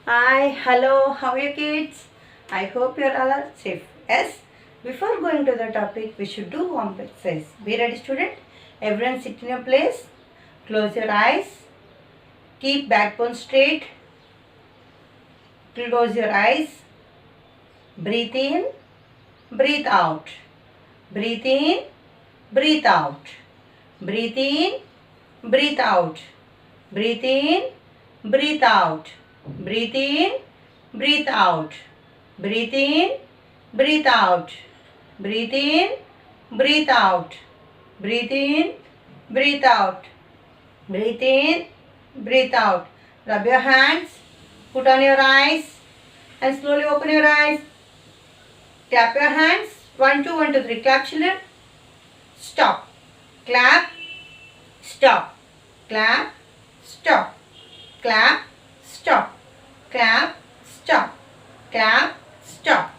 Hi, hello, how are you kids? I hope you are all safe. Yes, before going to the topic, we should do warm exercise. Be ready, student. Everyone sit in your place. Close your eyes. Keep backbone straight. Close your eyes. Breathe in. Breathe out. Breathe in. Breathe out. Breathe in. Breathe out. Breathe in. Breathe out. Breathe in. Breathe out. Breathe in. Breathe out. Breathe in. Breathe out. Breathe in. Breathe out. Breathe in. Breathe out. Rub your hands. Put on your eyes. And slowly open your eyes. Clap your hands. 1, 2, 1, 2, 3. Clap, children. Stop. Clap. Stop. Clap. Stop. Clap. Stop. Clap. Stop. Clap. Stop.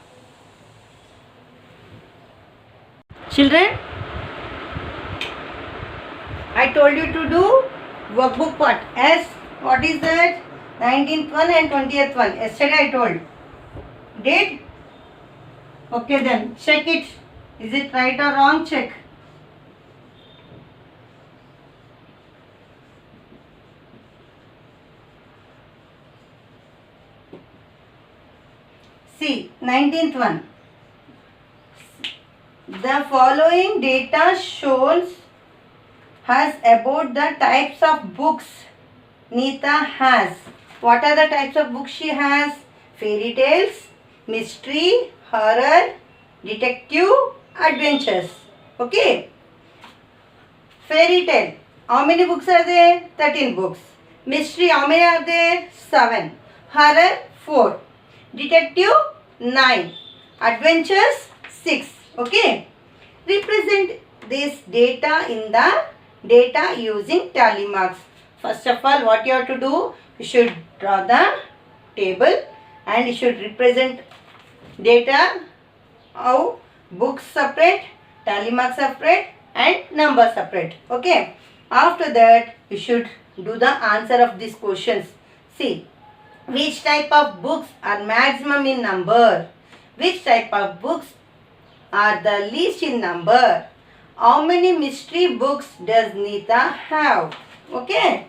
Children, I told you to do workbook part. Yes, what is that? 19th one and 20th one. Yesterday I told. Did? Okay then, check it. Is it right or wrong? Check. See, 19th one. The following data shows has about the types of books Neeta has. What are the types of books she has? Fairy tales, mystery, horror, detective, adventures. Okay. Fairy tale. How many books are there? 13 books. Mystery, how many are there? 7. Horror, 4. Detective, 9. Adventures, 6. Okay. Represent this data in the data using tally marks. First of all, what you have to do? You should draw the table and you should represent data how books separate, tally marks separate and number separate. Okay. After that, you should do the answer of these questions. See, which type of books are maximum in number? Which type of books are the least in number? How many mystery books does Neeta have? Okay.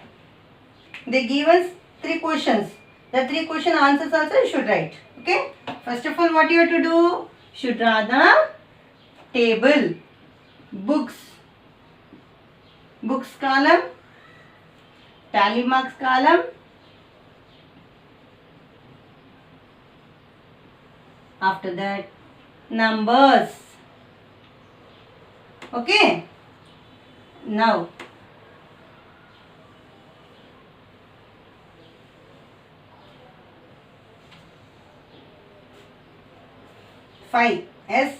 They give us 3 questions. The 3 question answers also you should write. Okay. First of all, what you have to do? Should draw the table. Books. Books column. Tally marks column. After that, numbers. Okay. Now, five. Yes.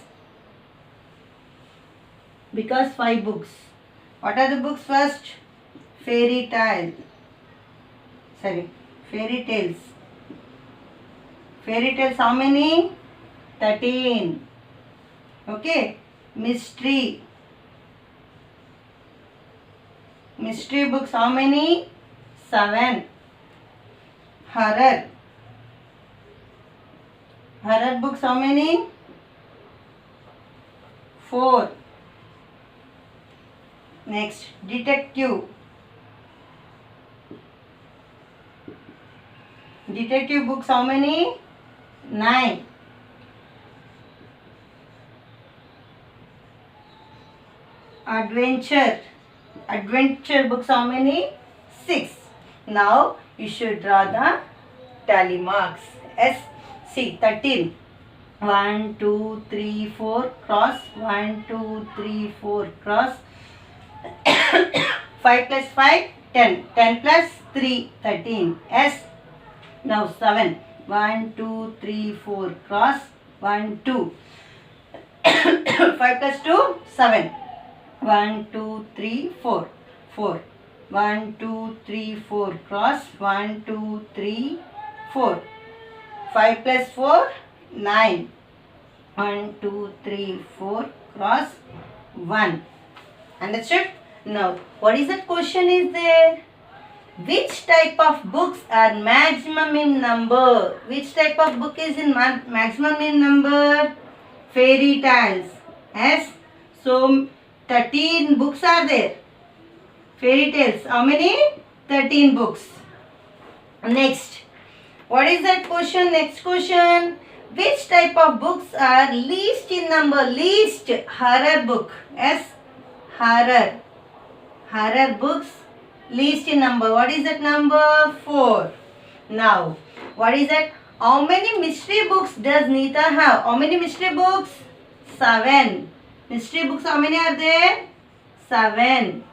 Because 5 books. What are the books first? Fairy tale. Sorry. Fairy tales. Fairy tales how many? 13. Okay. Mystery. Mystery books how many? 7. Horror. Horror books how many? 4. Next, detective. Detective books how many? 9. Adventure. Adventure books how many? 6. Now, you should draw the tally marks. S. See, 13. 1, 2, 3, 4, cross. 1, 2, 3, 4, cross. 5 plus 5, 10. 10 plus 3, 13. S. Now 7. 1, 2, 3, 4, cross. 1, 2. 5 plus 2, 7. 1, 2, 3, 4. 4. 1, 2, 3, 4, cross. 1, 2, 3, 4. 5 plus 4, 9. 1, 2, 3, 4, cross 1. Understood? Now, what is that question is there? Which type of books are maximum in number? Which type of book is in maximum in number? Fairy tales. Yes. So 13 books are there. Fairy tales. How many? 13 books. Next. What is that question? Next question. Which type of books are least in number? Least. Horror book. Yes. Horror. Horror books least in number. What is that number? 4. Now, what is that? How many mystery books does Nita have? How many mystery books? 7. Mystery books, how many are there? 7.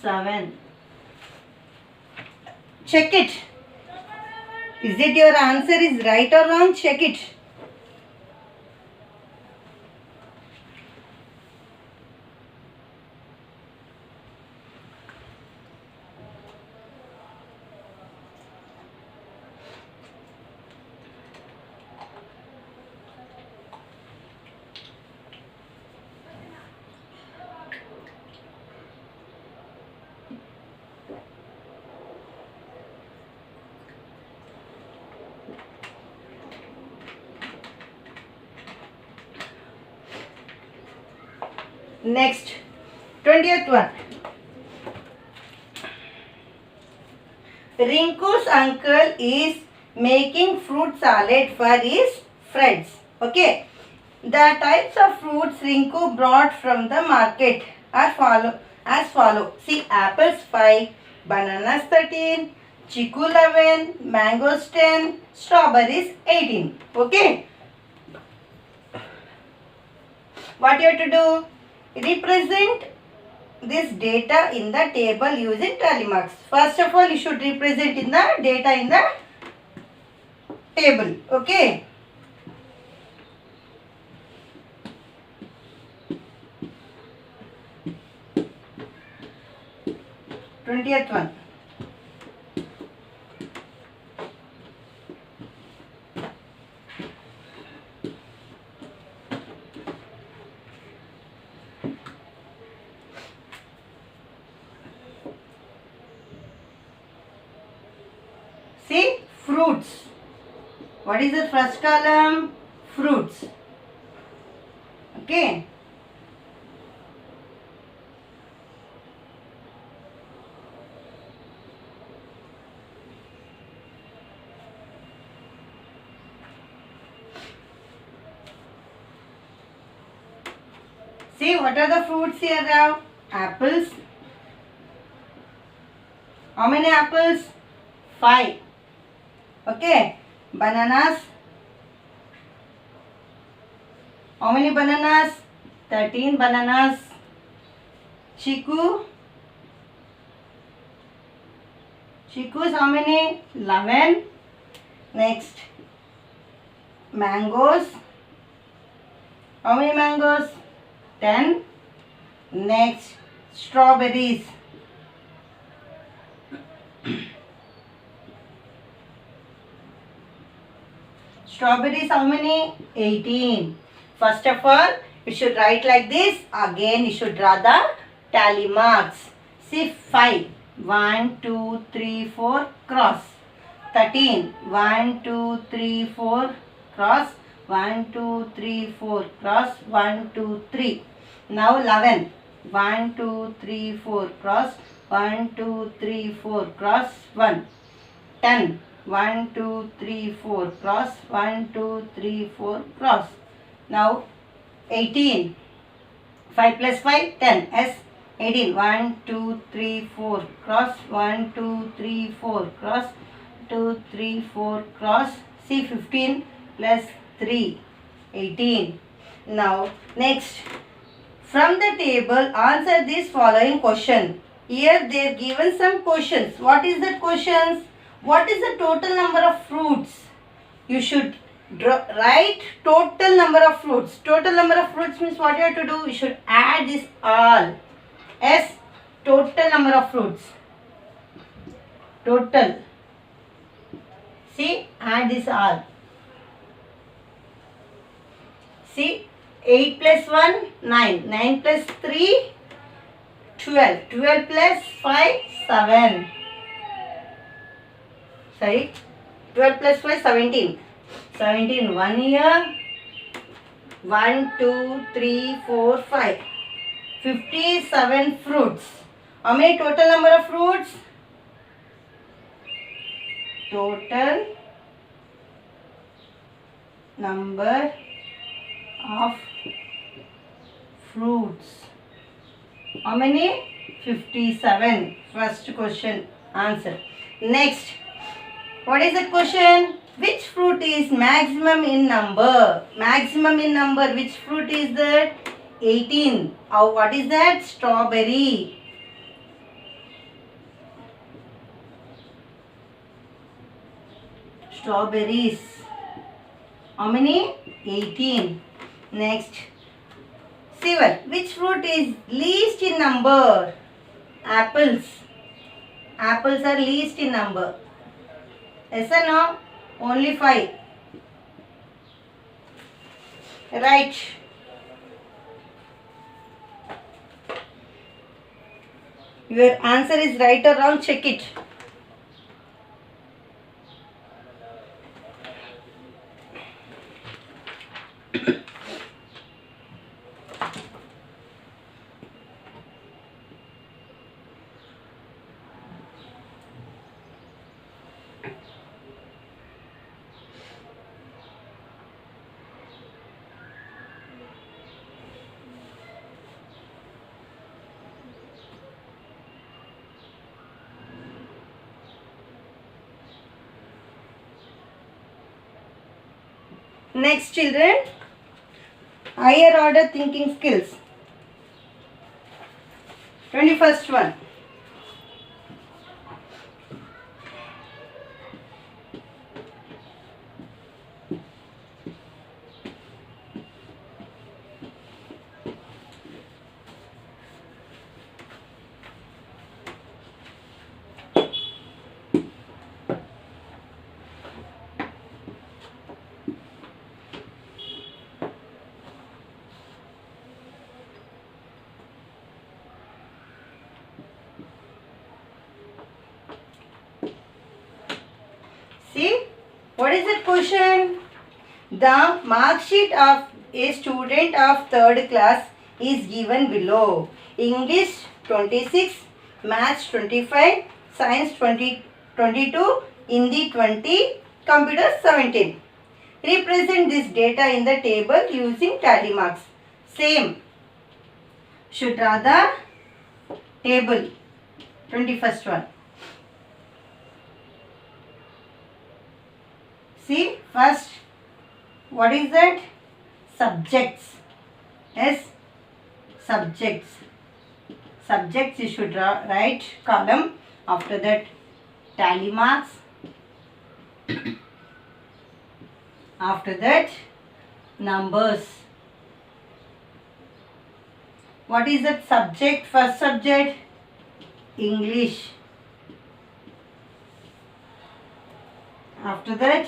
7. Check it. Is it your answer is right or wrong? Check it. Next, 20th one. Rinku's uncle is making fruit salad for his friends. Okay. The types of fruits Rinku brought from the market are as follow. See, apples 5, bananas 13, chiku 11, mangoes 10, strawberries 18. Okay. What you have to do? Represent this data in the table using tally marks. First of all, you should represent in the data in the table. Okay. Twentieth one. See, fruits. What is the first column? Fruits. Okay. See, what are the fruits here now? Apples. How many apples? 5. Okay. Bananas. How many bananas? 13 bananas. Chiku. Chikus how many? 11. Next. Mangoes. How many mangoes? 10. Next. Strawberries. Strawberries how many? 18. First of all, you should write like this. Again, you should draw the tally marks. See 5. 1, 2, 3, 4, cross. 13. 1, 2, 3, 4, cross. 1, 2, 3, 4, cross. 1, 2, 3. Now 11. 1, 2, 3, 4, cross. 1, 2, 3, 4, cross. 1. 10. 1, 2, 3, 4, cross. 1, 2, 3, 4, cross. Now 18. 5 plus 5, 10. S. 18. 1, 2, 3, 4, cross. 1, 2, 3, 4, cross. 2, 3, 4, cross. See 15 plus 3, 18. Now next. From the table, answer this following question. Here they are given some questions. What is the questions? What is the total number of fruits? You should write total number of fruits. Total number of fruits means what you have to do? You should add this all. S. Total number of fruits. Total. See, add this all. See, 8 plus 1, 9. 9 plus 3, 12. 12 plus 5, 7. Sorry. 12 plus 5, 17. 17. 1 here. 1, 2, 3, 4, 5. 57 fruits. How many total number of fruits? Total number of fruits. How many? 57. First question answer. Next. What is the question? Which fruit is maximum in number? Maximum in number. Which fruit is that? 18. What is that? Strawberry. Strawberries. How many? 18. Next. 7. Which fruit is least in number? Apples. Apples are least in number. Yes or no? Only 5. Right. Your answer is right or wrong? Check it. Next, children, higher order thinking skills. 21st one. See, what is that question? The mark sheet of a student of 3rd class is given below. English 26, Maths 25, Science 22, Hindi 20, Computer 17. Represent this data in the table using tally marks. Same. Shudrada table. 21st one. See, first, what is that? Subjects. Yes, subjects. Subjects you should write column. After that, tally marks. After that, numbers. What is that subject? First subject, English. After that,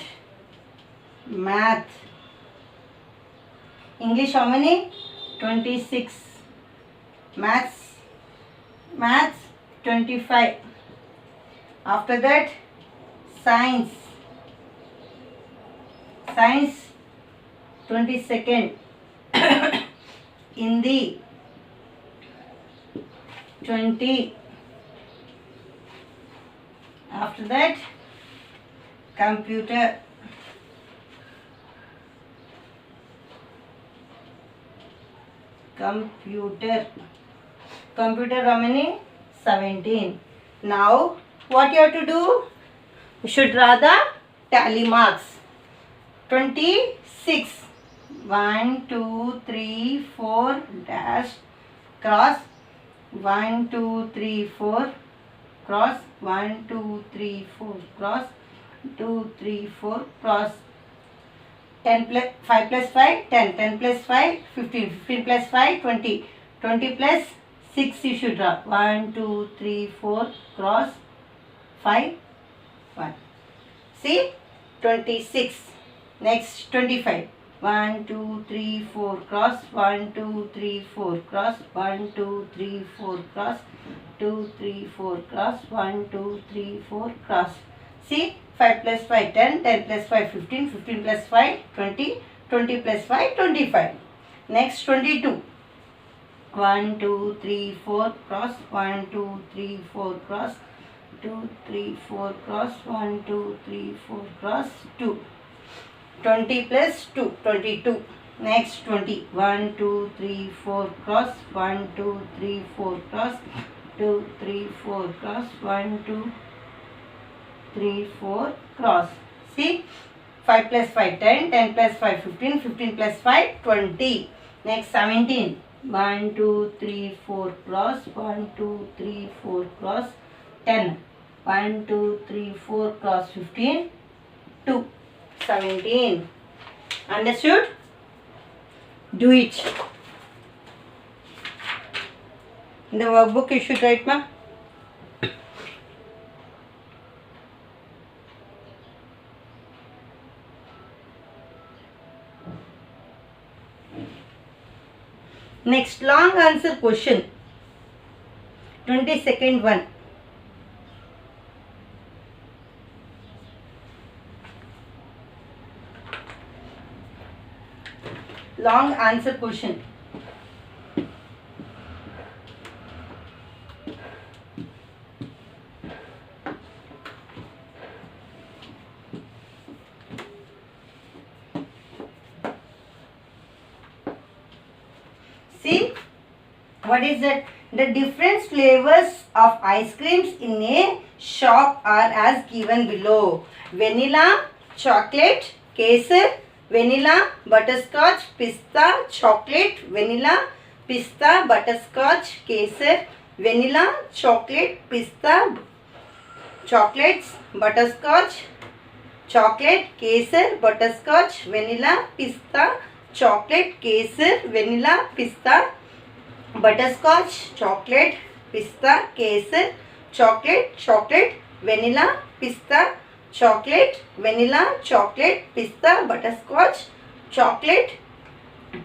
math. English how many? 26. Maths 25. After that, science 22nd. Hindi 20. After that, computer how many? 17. Now what you have to do? You should rather tally marks. 26. 1 2 3 4 dash cross 1 2 3 4 cross 1 2 3 4 cross 2 3 4 cross 10 plus 5 plus 5 10 10 plus 5 15 15 plus 5 20 20 plus 6 you should draw 1 2 3 4 cross 5 1. See 26. Next 25. 1 2 3 4 cross, 1 2 3 4 cross, 1 2 3 4 cross, 2 3 4 cross, 1 2 3 4 cross. See, 5 plus 5 10, 10 plus 5 15, 15 plus 5 20, 20 plus 5 25. Next 22. 1 2 3 4 cross, 1 2 3 4 cross, 2 3 4 cross, 1 2 3 4 cross, 2. 20 plus 2 22. Next 20. 1 2 3 4 cross, 1 2 3 4 cross, 2 3 4 cross, 1 2 3 4 cross. See, 5 plus 5 10, 10 plus 5 15, 15 plus 5 20. Next 17. 1 2 3 4 cross, 1 2 3 4 cross, 10. 1 2 3 4 cross, 15 2. 17. Understood? Do it. In the workbook you should write, ma. Next long answer question. 22nd one. Long answer question. See, what is that? The different flavors of ice creams in a shop are as given below. Vanilla, chocolate, kesar, vanilla, butterscotch, pista, chocolate, vanilla, pista, butterscotch, kesar, vanilla, chocolate, pista, chocolates, butterscotch, chocolate, kesar, butterscotch, vanilla, pista, chocolate, kesar, vanilla, pista, butterscotch, chocolate, pista, kesar, chocolate, chocolate, vanilla, pista, chocolate, vanilla, chocolate, pista, butterscotch, chocolate,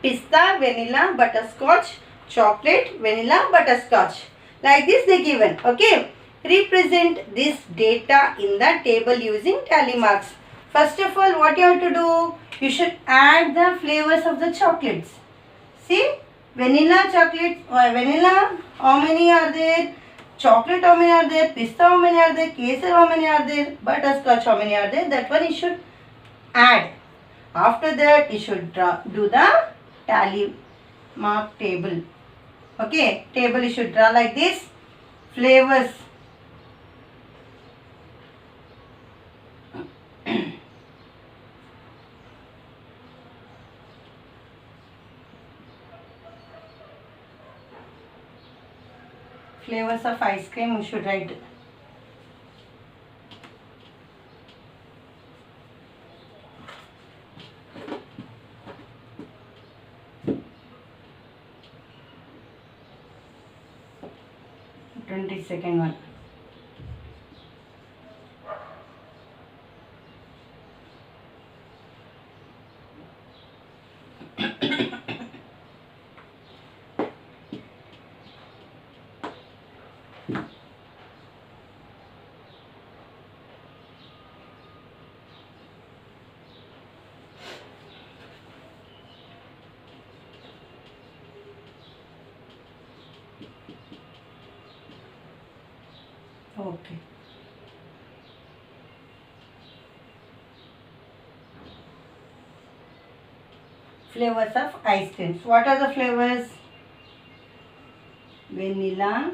pista, vanilla, butterscotch, chocolate, vanilla, butterscotch. Like this they given. Okay. Represent this data in the table using tally marks. First of all, what you have to do? You should add the flavors of the chocolates. See, vanilla chocolate, vanilla, how many are there? Chocolate, how many are there? Pista, how many are there? Kesar, how many are there? Butterscotch, how many are there? That one you should add. After that, you should do the tally mark table. Okay, table you should draw like this. Flavors. Flavors of ice cream you should write. Second one. Okay. Flavors of ice creams. What are the flavors? Vanilla,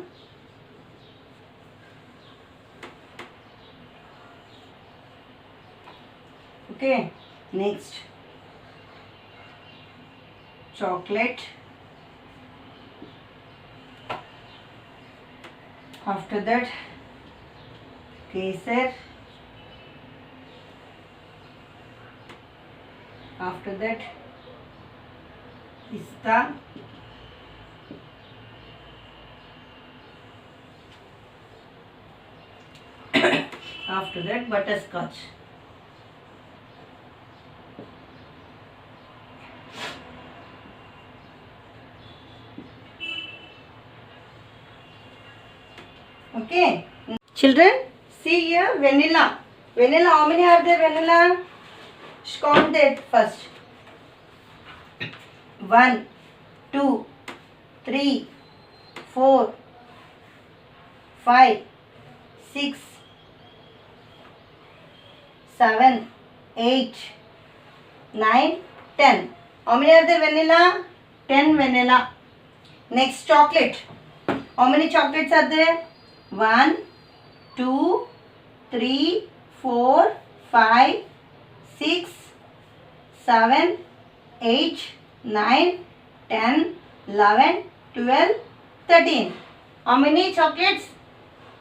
okay. Next, chocolate. After that, kesar. After that, pista. After that, butterscotch. Okay. Children, see here vanilla. Vanilla, how many are there vanilla? Count it first. 1, 2, 3, 4, 5, 6, 7, 8, 9, 10. How many are there vanilla? 10 vanilla. Next chocolate. How many chocolates are there? 1, 2, 3, 4, 5, 6, 7, 8, 9, 10, 11, 12, 13. How many chocolates?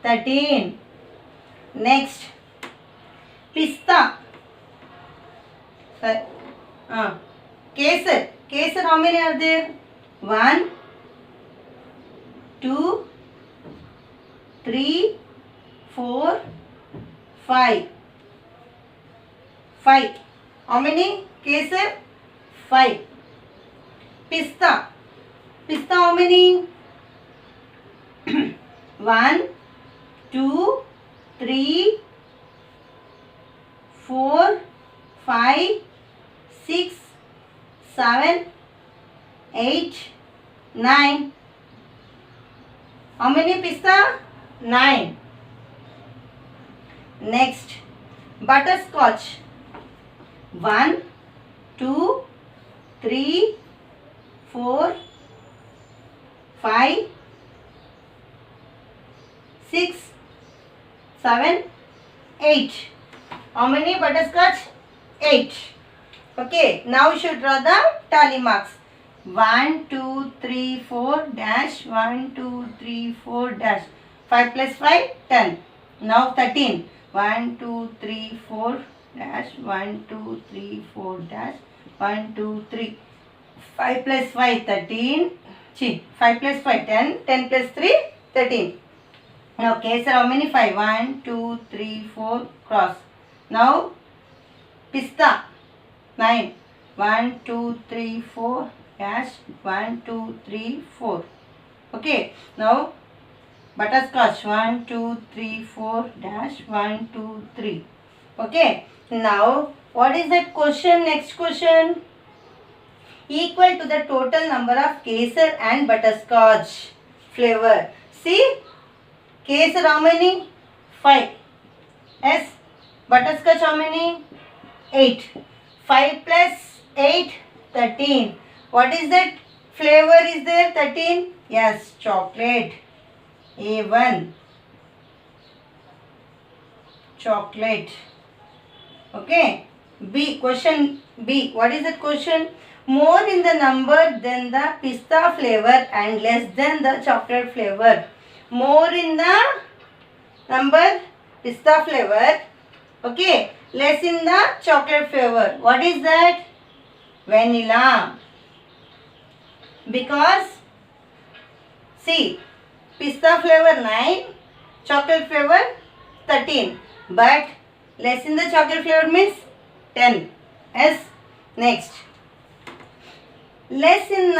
13. Next, pista. Kesar. Kesar, how many are there? 1, 2, 3, 4, 5. 5. How many? Kesar? 5. Pista. Pista, how many? 1, 2, 3, 4, 5, 6, 7, 8, 9. How many pista? 9. Next, butterscotch. 1, 2, 3, 4, 5, 6, 7, 8. How many butterscotch? 8. Okay, now you should draw the tally marks. 1, 2, 3, 4 dash 1, 2, 3, 4 dash 5 plus 5, 10. Now 13. 1, 2, 3, 4 dash 1, 2, 3, 4 dash 1, 2, 3. 5 plus 5, 13. 5 plus 5, 10. 10 plus 3, 13. Now Kesar, how many? 5. 1, 2, 3, 4 cross. Now pista 9. 1, 2, 3, 4 dash 1, 2, 3, 4. Okay. Now butterscotch 1, 2, 3, 4 dash 1, 2, 3. Okay. Now what is that question? Next question. Equal to the total number of Kesar and butterscotch flavor. See, Kesar how many? 5. Yes. Butterscotch how many? 8. 5 plus 8, 13. What is that flavor is there? 13? Yes, chocolate. A1. Chocolate. Okay. B. Question B. What is that question? More in the number than the pista flavor and less than the chocolate flavor. More in the number pista flavor. Okay. Less in the chocolate flavor. What is that? Vanilla. Because see, pista flavor 9, chocolate flavor 13. But less in the chocolate flavor means 10. Yes. Next. Less in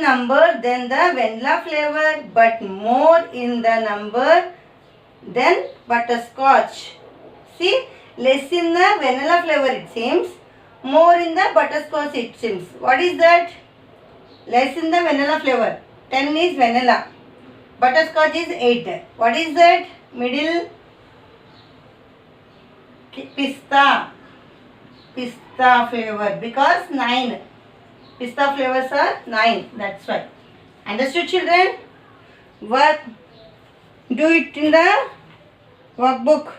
number than the vanilla flavor, but more in the number than butterscotch. See, less in the vanilla flavor it seems, more in the butterscotch it seems. What is that? Less in the vanilla flavor. 10 is vanilla. Butterscotch is 8. What is that? Middle? Pista. Pista flavor. Because 9. Pista flavors are 9. That's why. Understood, children? Work. Do it in the workbook.